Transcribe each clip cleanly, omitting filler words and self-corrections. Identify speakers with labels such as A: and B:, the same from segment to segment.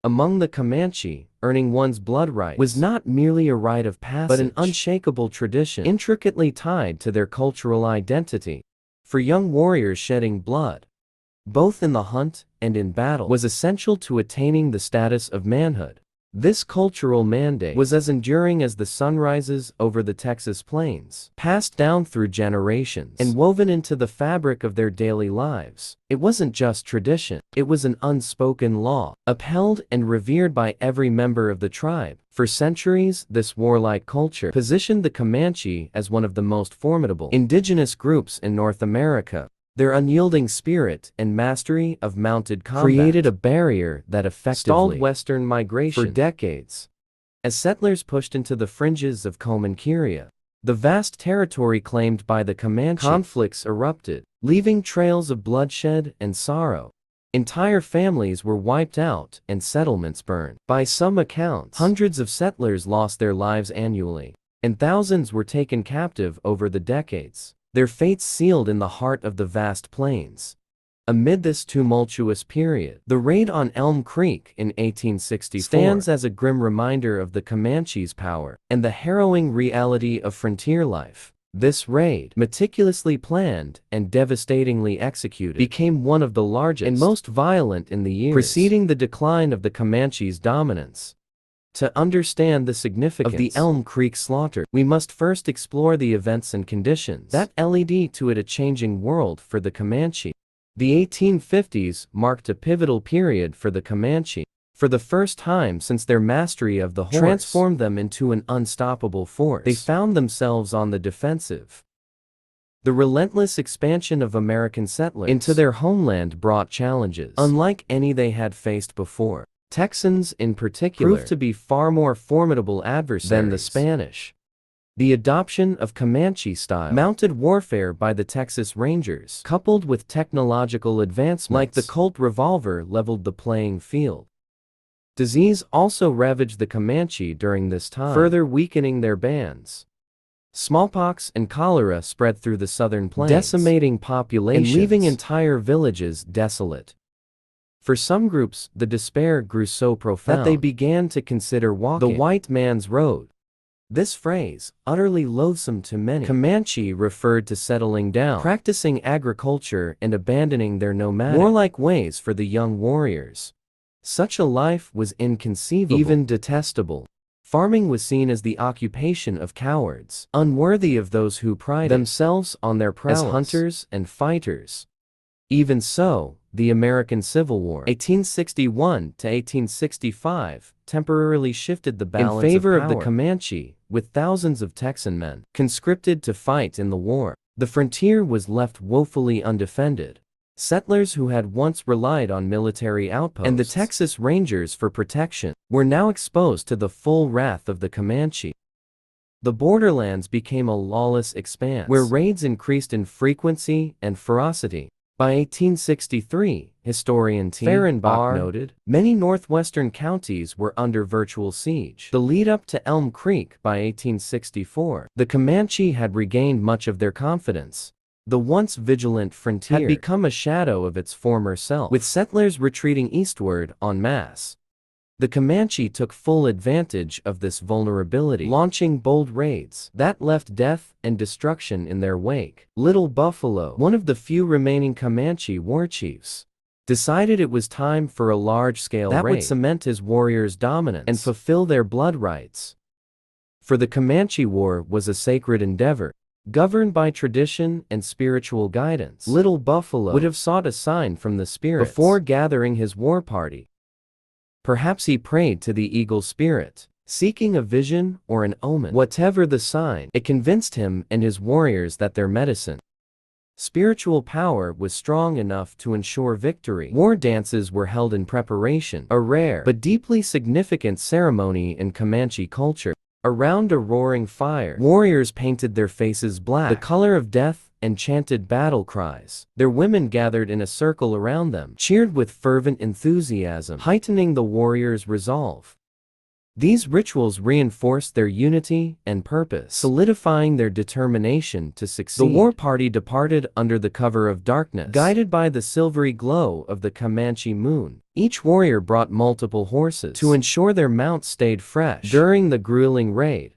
A: Among the Comanche, earning one's blood rights was not merely a rite of passage, but an unshakable tradition intricately tied to their cultural identity. For young warriors, shedding blood, both in the hunt and in battle, was essential to attaining the status of manhood. This cultural mandate was as enduring as the sunrises over the Texas plains, passed down through generations and woven into the fabric of their daily lives. It wasn't just tradition, it was an unspoken law, upheld and revered by every member of the tribe. For centuries, this warlike culture positioned the Comanche as one of the most formidable indigenous groups in North America. Their unyielding spirit and mastery of mounted combat created a barrier that effectively stalled Western migration for decades. As settlers pushed into the fringes of Comanche, the vast territory claimed by the Comanche, conflicts erupted, leaving trails of bloodshed and sorrow. Entire families were wiped out and settlements burned. By some accounts, hundreds of settlers lost their lives annually, and thousands were taken captive over the decades, their fates sealed in the heart of the vast plains. Amid this tumultuous period, the raid on Elm Creek in 1864 stands as a grim reminder of the Comanche's power and the harrowing reality of frontier life. This raid, meticulously planned and devastatingly executed, became one of the largest and most violent in the years preceding the decline of the Comanche's dominance. To understand the significance of the Elm Creek slaughter, we must first explore the events and conditions that led to it, a changing world for the Comanche. The 1850s marked a pivotal period for the Comanche. For the first time since their mastery of the horse transformed them into an unstoppable force, they found themselves on the defensive. The relentless expansion of American settlers into their homeland brought challenges unlike any they had faced before. Texans, in particular, proved to be far more formidable adversaries than the Spanish. The adoption of Comanche-style mounted warfare by the Texas Rangers, coupled with technological advancements like the Colt revolver, leveled the playing field. Disease also ravaged the Comanche during this time, further weakening their bands. Smallpox and cholera spread through the southern plains, decimating populations and leaving entire villages desolate. For some groups, the despair grew so profound that they began to consider walking the white man's road. This phrase, utterly loathsome to many, Comanche referred to settling down, practicing agriculture, and abandoning their nomadic, warlike ways for the young warriors. Such a life was inconceivable, even detestable. Farming was seen as the occupation of cowards, unworthy of those who prided themselves on their prowess as hunters and fighters. Even so, the American Civil War, 1861 to 1865, temporarily shifted the balance in favor of the Comanche, with thousands of Texan men conscripted to fight in the war. The frontier was left woefully undefended. Settlers who had once relied on military outposts and the Texas Rangers for protection were now exposed to the full wrath of the Comanche. The borderlands became a lawless expanse where raids increased in frequency and ferocity. By 1863, historian T. Fehrenbach noted, many northwestern counties were under virtual siege. The lead-up to Elm Creek by 1864, the Comanche had regained much of their confidence. The once vigilant frontier had become a shadow of its former self, with settlers retreating eastward en masse. The Comanche took full advantage of this vulnerability, launching bold raids that left death and destruction in their wake. Little Buffalo, one of the few remaining Comanche warchiefs, decided it was time for a large-scale raid that would cement his warriors' dominance and fulfill their blood rights. For the Comanche War was a sacred endeavor, governed by tradition and spiritual guidance. Little Buffalo would have sought a sign from the spirits before gathering his war party. Perhaps he prayed to the eagle spirit, seeking a vision or an omen. Whatever the sign, it convinced him and his warriors that their medicine, spiritual power, was strong enough to ensure victory. War dances were held in preparation, a rare but deeply significant ceremony in Comanche culture. Around a roaring fire, warriors painted their faces black, the color of death, and chanted battle cries. Their women gathered in a circle around them, cheered with fervent enthusiasm, heightening the warriors' resolve. These rituals reinforced their unity and purpose, solidifying their determination to succeed. The war party departed under the cover of darkness, guided by the silvery glow of the Comanche moon. Each warrior brought multiple horses to ensure their mounts stayed fresh during the grueling raid.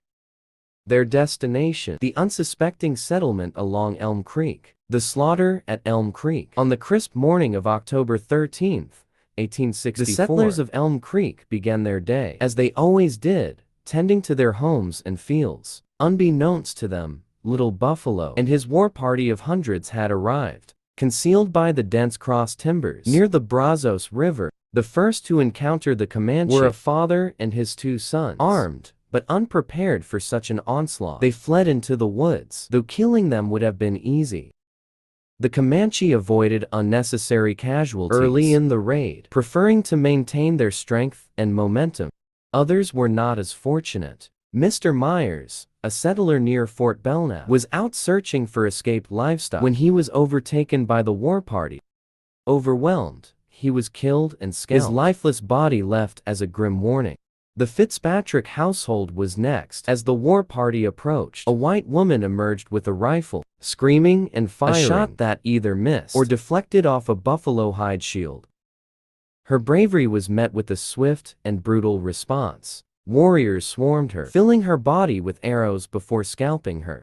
A: Their destination, the unsuspecting settlement along Elm Creek. The slaughter at Elm Creek. On the crisp morning of October 13, 1864, the settlers of Elm Creek began their day, as they always did, tending to their homes and fields. Unbeknownst to them, Little Buffalo and his war party of hundreds had arrived, concealed by the dense cross timbers near the Brazos River. The first to encounter the Comanche were a father and his 2 sons. Armed, but unprepared for such an onslaught, they fled into the woods, though killing them would have been easy. The Comanche avoided unnecessary casualties early in the raid, preferring to maintain their strength and momentum. Others were not as fortunate. Mr. Myers, a settler near Fort Belknap, was out searching for escaped livestock when he was overtaken by the war party. Overwhelmed, he was killed and scalped, his lifeless body left as a grim warning. The Fitzpatrick household was next. As the war party approached, a white woman emerged with a rifle, screaming and firing, a shot that either missed or deflected off a buffalo hide shield. Her bravery was met with a swift and brutal response. Warriors swarmed her, filling her body with arrows before scalping her.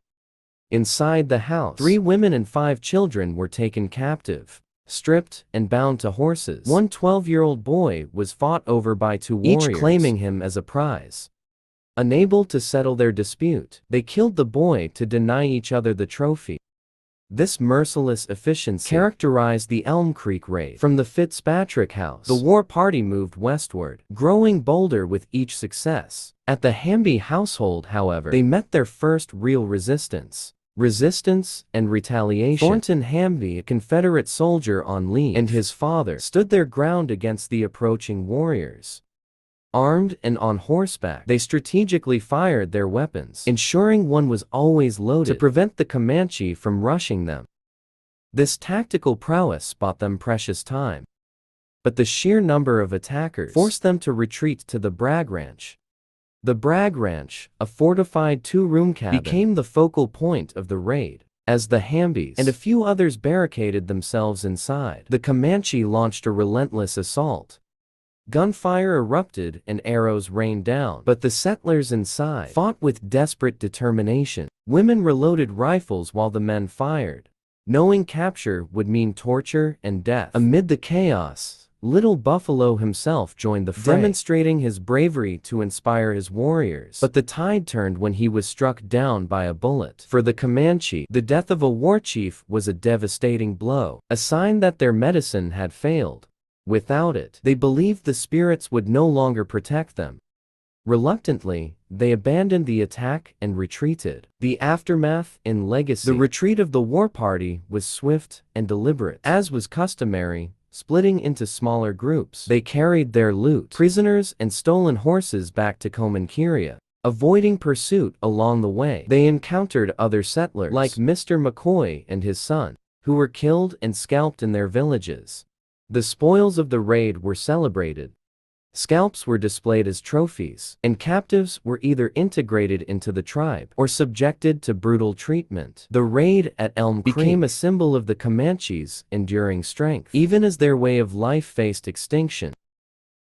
A: Inside the house, 3 women and 5 children were taken captive, stripped and bound to horses. One 12-year-old boy was fought over by 2 warriors, each claiming him as a prize. Unable to settle their dispute, they killed the boy to deny each other the trophy. This merciless efficiency characterized the Elm Creek raid. From the Fitzpatrick house, the war party moved westward, growing bolder with each success. At the Hamby household, however, they met their first real resistance. Resistance and retaliation. Thornton Hamby, a Confederate soldier on leave, and his father stood their ground against the approaching warriors. Armed and on horseback, they strategically fired their weapons, ensuring one was always loaded to prevent the Comanche from rushing them. This tactical prowess bought them precious time. But the sheer number of attackers forced them to retreat to the Bragg Ranch. The Bragg Ranch, a fortified 2-room cabin, became the focal point of the raid. As the Hambys and a few others barricaded themselves inside, the Comanche launched a relentless assault. Gunfire erupted and arrows rained down, but the settlers inside fought with desperate determination. Women reloaded rifles while the men fired, knowing capture would mean torture and death. Amid the chaos, Little Buffalo himself joined the fray, demonstrating his bravery to inspire his warriors. But the tide turned when he was struck down by a bullet. For the Comanche, the death of a war chief was a devastating blow, a sign that their medicine had failed. Without it, they believed the spirits would no longer protect them. Reluctantly, they abandoned the attack and retreated. The aftermath in legacy. The retreat of the war party was swift and deliberate. As was customary, splitting into smaller groups, they carried their loot, prisoners and stolen horses back to Comanche. Avoiding pursuit along the way, they encountered other settlers, like Mr. McCoy and his son, who were killed and scalped in their villages. The spoils of the raid were celebrated. Scalps were displayed as trophies, and captives were either integrated into the tribe or subjected to brutal treatment. The raid at Elm Creek became a symbol of the Comanches' enduring strength, even as their way of life faced extinction.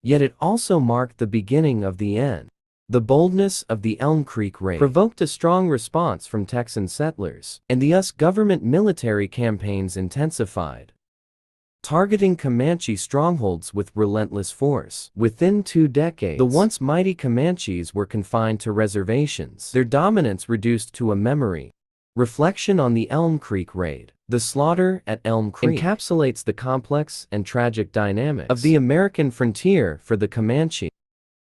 A: Yet it also marked the beginning of the end. The boldness of the Elm Creek raid provoked a strong response from Texan settlers, and the U.S. government military campaigns intensified, targeting Comanche strongholds with relentless force. Within 2 decades, the once mighty Comanches were confined to reservations, their dominance reduced to a memory. Reflection on the Elm Creek raid. The slaughter at Elm Creek encapsulates the complex and tragic dynamics of the American frontier for the Comanche.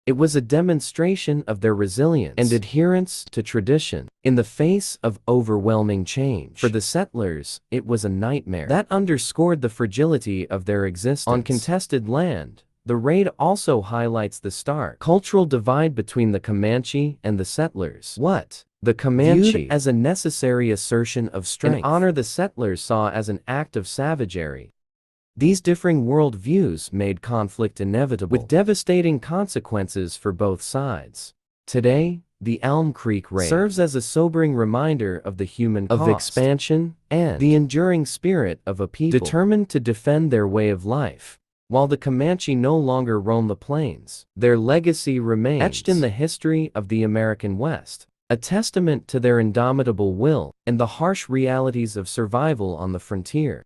A: It was a demonstration of their resilience and adherence to tradition in the face of overwhelming change. For the settlers, it was a nightmare that underscored the fragility of their existence. On contested land, the raid also highlights the stark cultural divide between the Comanche and the settlers. What the Comanche viewed as a necessary assertion of strength and honor, the settlers saw as an act of savagery. These differing worldviews made conflict inevitable, with devastating consequences for both sides. Today, the Elm Creek raid serves as a sobering reminder of the human cost of expansion and the enduring spirit of a people determined to defend their way of life. While the Comanche no longer roam the plains, their legacy remains etched in the history of the American West, a testament to their indomitable will and the harsh realities of survival on the frontier.